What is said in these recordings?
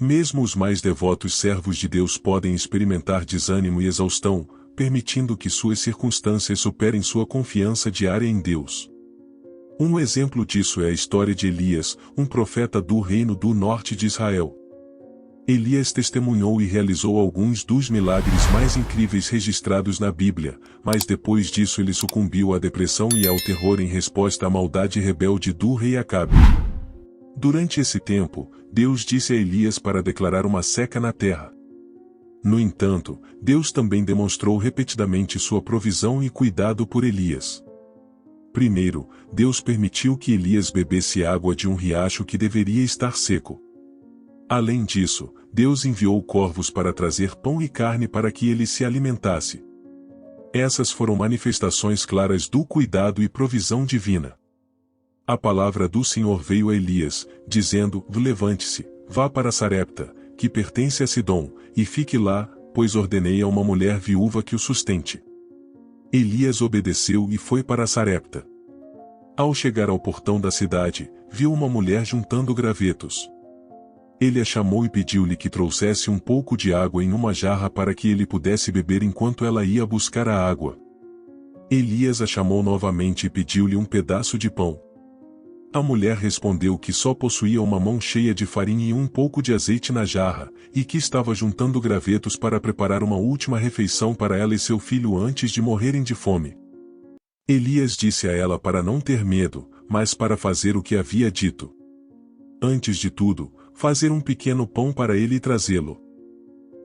Mesmo os mais devotos servos de Deus podem experimentar desânimo e exaustão, permitindo que suas circunstâncias superem sua confiança diária em Deus. Um exemplo disso é a história de Elias, um profeta do reino do norte de Israel. Elias testemunhou e realizou alguns dos milagres mais incríveis registrados na Bíblia, mas depois disso ele sucumbiu à depressão e ao terror em resposta à maldade rebelde do rei Acabe. Durante esse tempo, Deus disse a Elias para declarar uma seca na terra. No entanto, Deus também demonstrou repetidamente sua provisão e cuidado por Elias. Primeiro, Deus permitiu que Elias bebesse água de um riacho que deveria estar seco. Além disso, Deus enviou corvos para trazer pão e carne para que ele se alimentasse. Essas foram manifestações claras do cuidado e provisão divina. A palavra do Senhor veio a Elias, dizendo: levante-se, vá para Sarepta, que pertence a Sidom, e fique lá, pois ordenei a uma mulher viúva que o sustente. Elias obedeceu e foi para Sarepta. Ao chegar ao portão da cidade, viu uma mulher juntando gravetos. Ele a chamou e pediu-lhe que trouxesse um pouco de água em uma jarra para que ele pudesse beber enquanto ela ia buscar a água. Elias a chamou novamente e pediu-lhe um pedaço de pão. A mulher respondeu que só possuía uma mão cheia de farinha e um pouco de azeite na jarra, e que estava juntando gravetos para preparar uma última refeição para ela e seu filho antes de morrerem de fome. Elias disse a ela para não ter medo, mas para fazer o que havia dito. Antes de tudo, fazer um pequeno pão para ele e trazê-lo.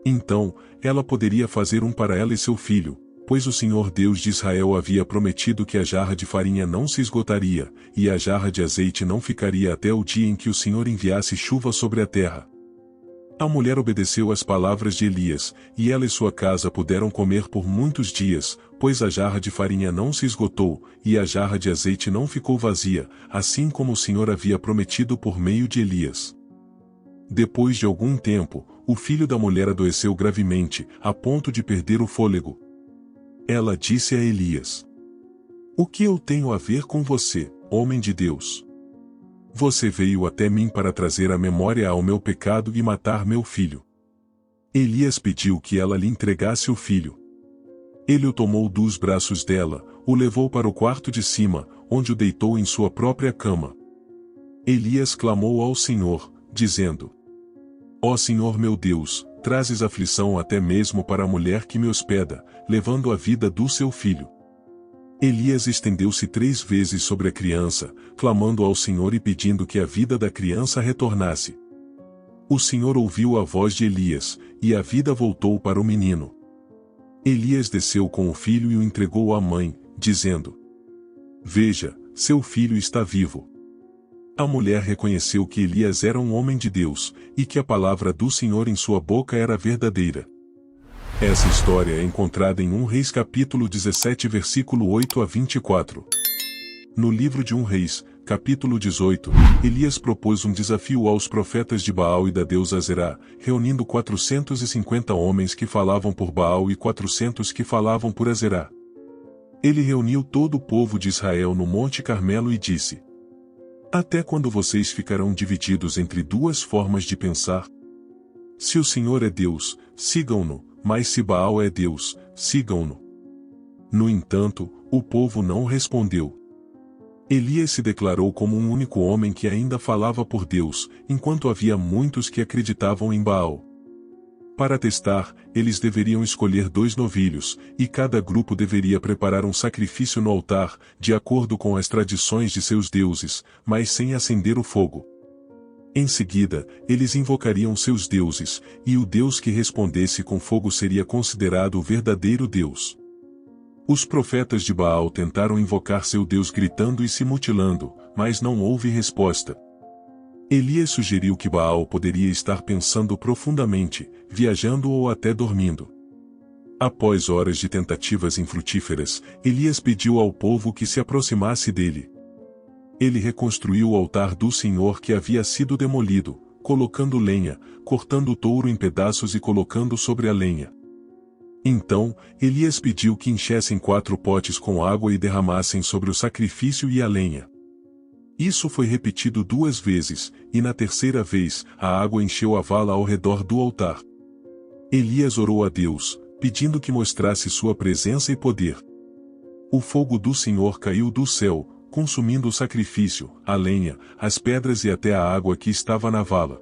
Então, ela poderia fazer um para ela e seu filho, pois o Senhor Deus de Israel havia prometido que a jarra de farinha não se esgotaria, e a jarra de azeite não ficaria até o dia em que o Senhor enviasse chuva sobre a terra. A mulher obedeceu às palavras de Elias, e ela e sua casa puderam comer por muitos dias, pois a jarra de farinha não se esgotou, e a jarra de azeite não ficou vazia, assim como o Senhor havia prometido por meio de Elias. Depois de algum tempo, o filho da mulher adoeceu gravemente, a ponto de perder o fôlego. Ela disse a Elias: "O que eu tenho a ver com você, homem de Deus? Você veio até mim para trazer a memória ao meu pecado e matar meu filho." Elias pediu que ela lhe entregasse o filho. Ele o tomou dos braços dela, o levou para o quarto de cima, onde o deitou em sua própria cama. Elias clamou ao Senhor, dizendo: "Ó Senhor meu Deus, trazes aflição até mesmo para a mulher que me hospeda, levando a vida do seu filho." Elias estendeu-se 3 vezes sobre a criança, clamando ao Senhor e pedindo que a vida da criança retornasse. O Senhor ouviu a voz de Elias, e a vida voltou para o menino. Elias desceu com o filho e o entregou à mãe, dizendo: "Veja, seu filho está vivo." A mulher reconheceu que Elias era um homem de Deus, e que a palavra do Senhor em sua boca era verdadeira. Essa história é encontrada em 1 Reis capítulo 17 versículo 8 a 24. No livro de 1 Reis, capítulo 18, Elias propôs um desafio aos profetas de Baal e da deusa Azerá, reunindo 450 homens que falavam por Baal e 400 que falavam por Azerá. Ele reuniu todo o povo de Israel no Monte Carmelo e disse: "Até quando vocês ficarão divididos entre 2 formas de pensar? Se o Senhor é Deus, sigam-no, mas se Baal é Deus, sigam-no." No entanto, o povo não respondeu. Elias se declarou como um único homem que ainda falava por Deus, enquanto havia muitos que acreditavam em Baal. Para testar, eles deveriam escolher 2 novilhos, e cada grupo deveria preparar um sacrifício no altar, de acordo com as tradições de seus deuses, mas sem acender o fogo. Em seguida, eles invocariam seus deuses, e o Deus que respondesse com fogo seria considerado o verdadeiro Deus. Os profetas de Baal tentaram invocar seu Deus gritando e se mutilando, mas não houve resposta. Elias sugeriu que Baal poderia estar pensando profundamente, viajando ou até dormindo. Após horas de tentativas infrutíferas, Elias pediu ao povo que se aproximasse dele. Ele reconstruiu o altar do Senhor que havia sido demolido, colocando lenha, cortando o touro em pedaços e colocando sobre a lenha. Então, Elias pediu que enchessem 4 potes com água e derramassem sobre o sacrifício e a lenha. Isso foi repetido 2 vezes, e na terceira vez, a água encheu a vala ao redor do altar. Elias orou a Deus, pedindo que mostrasse sua presença e poder. O fogo do Senhor caiu do céu, consumindo o sacrifício, a lenha, as pedras e até a água que estava na vala.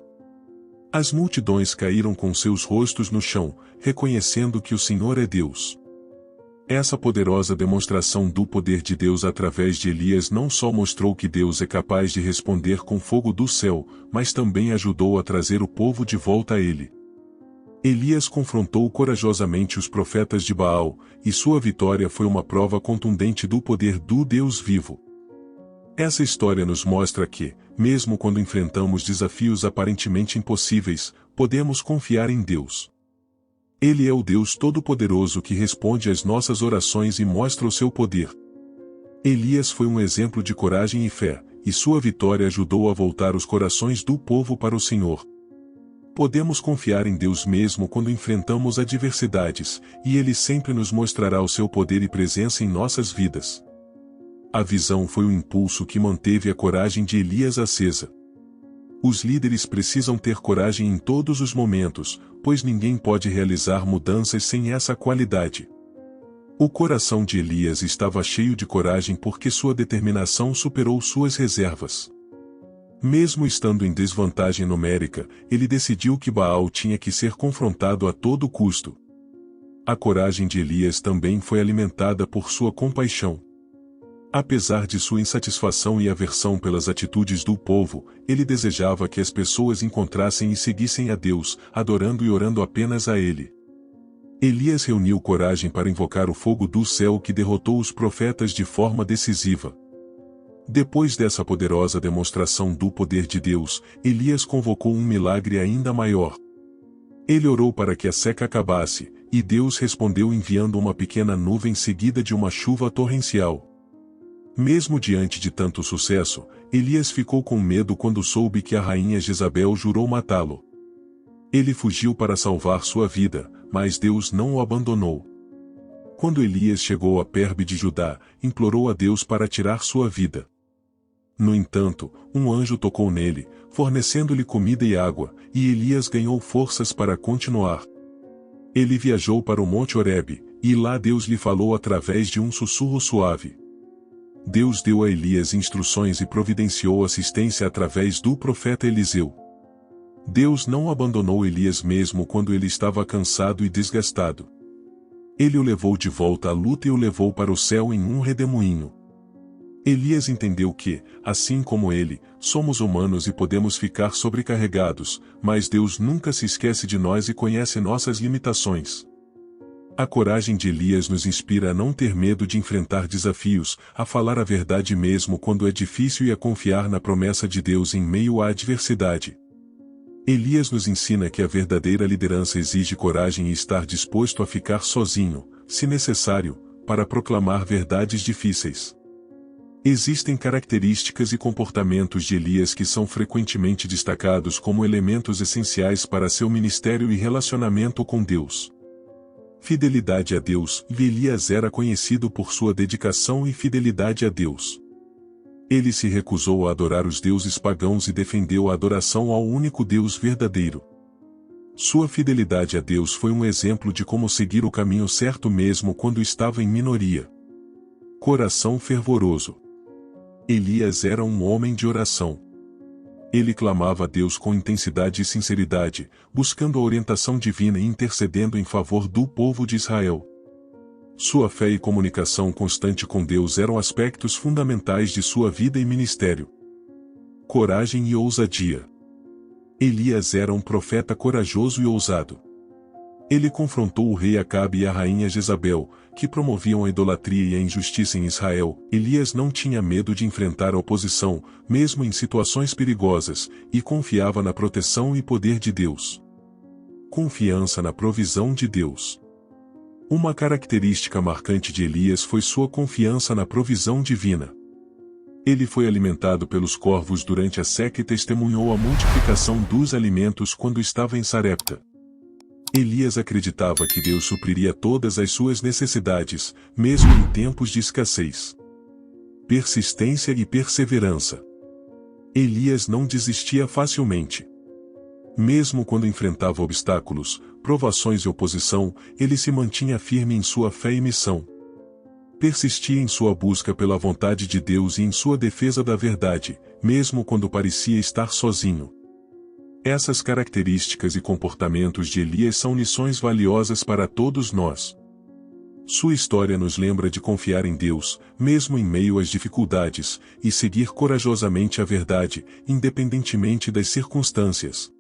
As multidões caíram com seus rostos no chão, reconhecendo que o Senhor é Deus. Essa poderosa demonstração do poder de Deus através de Elias não só mostrou que Deus é capaz de responder com fogo do céu, mas também ajudou a trazer o povo de volta a ele. Elias confrontou corajosamente os profetas de Baal, e sua vitória foi uma prova contundente do poder do Deus vivo. Essa história nos mostra que, mesmo quando enfrentamos desafios aparentemente impossíveis, podemos confiar em Deus. Ele é o Deus Todo-Poderoso que responde às nossas orações e mostra o seu poder. Elias foi um exemplo de coragem e fé, e sua vitória ajudou a voltar os corações do povo para o Senhor. Podemos confiar em Deus mesmo quando enfrentamos adversidades, e Ele sempre nos mostrará o seu poder e presença em nossas vidas. A visão foi o impulso que manteve a coragem de Elias acesa. Os líderes precisam ter coragem em todos os momentos, pois ninguém pode realizar mudanças sem essa qualidade. O coração de Elias estava cheio de coragem porque sua determinação superou suas reservas. Mesmo estando em desvantagem numérica, ele decidiu que Baal tinha que ser confrontado a todo custo. A coragem de Elias também foi alimentada por sua compaixão. Apesar de sua insatisfação e aversão pelas atitudes do povo, ele desejava que as pessoas encontrassem e seguissem a Deus, adorando e orando apenas a Ele. Elias reuniu coragem para invocar o fogo do céu que derrotou os profetas de forma decisiva. Depois dessa poderosa demonstração do poder de Deus, Elias convocou um milagre ainda maior. Ele orou para que a seca acabasse, e Deus respondeu enviando uma pequena nuvem seguida de uma chuva torrencial. Mesmo diante de tanto sucesso, Elias ficou com medo quando soube que a rainha Jezabel jurou matá-lo. Ele fugiu para salvar sua vida, mas Deus não o abandonou. Quando Elias chegou a Perbe de Judá, implorou a Deus para tirar sua vida. No entanto, um anjo tocou nele, fornecendo-lhe comida e água, e Elias ganhou forças para continuar. Ele viajou para o Monte Horebe, e lá Deus lhe falou através de um sussurro suave. Deus deu a Elias instruções e providenciou assistência através do profeta Eliseu. Deus não abandonou Elias mesmo quando ele estava cansado e desgastado. Ele o levou de volta à luta e o levou para o céu em um redemoinho. Elias entendeu que, assim como ele, somos humanos e podemos ficar sobrecarregados, mas Deus nunca se esquece de nós e conhece nossas limitações. A coragem de Elias nos inspira a não ter medo de enfrentar desafios, a falar a verdade mesmo quando é difícil e a confiar na promessa de Deus em meio à adversidade. Elias nos ensina que a verdadeira liderança exige coragem e estar disposto a ficar sozinho, se necessário, para proclamar verdades difíceis. Existem características e comportamentos de Elias que são frequentemente destacados como elementos essenciais para seu ministério e relacionamento com Deus. Fidelidade a Deus. Elias era conhecido por sua dedicação e fidelidade a Deus. Ele se recusou a adorar os deuses pagãos e defendeu a adoração ao único Deus verdadeiro. Sua fidelidade a Deus foi um exemplo de como seguir o caminho certo mesmo quando estava em minoria. Coração fervoroso. Elias era um homem de oração. Ele clamava a Deus com intensidade e sinceridade, buscando a orientação divina e intercedendo em favor do povo de Israel. Sua fé e comunicação constante com Deus eram aspectos fundamentais de sua vida e ministério. Coragem e ousadia. Elias era um profeta corajoso e ousado. Ele confrontou o rei Acabe e a rainha Jezabel, que promoviam a idolatria e a injustiça em Israel. Elias não tinha medo de enfrentar a oposição, mesmo em situações perigosas, e confiava na proteção e poder de Deus. Confiança na provisão de Deus. Uma característica marcante de Elias foi sua confiança na provisão divina. Ele foi alimentado pelos corvos durante a seca e testemunhou a multiplicação dos alimentos quando estava em Sarepta. Elias acreditava que Deus supriria todas as suas necessidades, mesmo em tempos de escassez. Persistência e perseverança. Elias não desistia facilmente. Mesmo quando enfrentava obstáculos, provações e oposição, ele se mantinha firme em sua fé e missão. Persistia em sua busca pela vontade de Deus e em sua defesa da verdade, mesmo quando parecia estar sozinho. Essas características e comportamentos de Elias são lições valiosas para todos nós. Sua história nos lembra de confiar em Deus, mesmo em meio às dificuldades, e seguir corajosamente a verdade, independentemente das circunstâncias.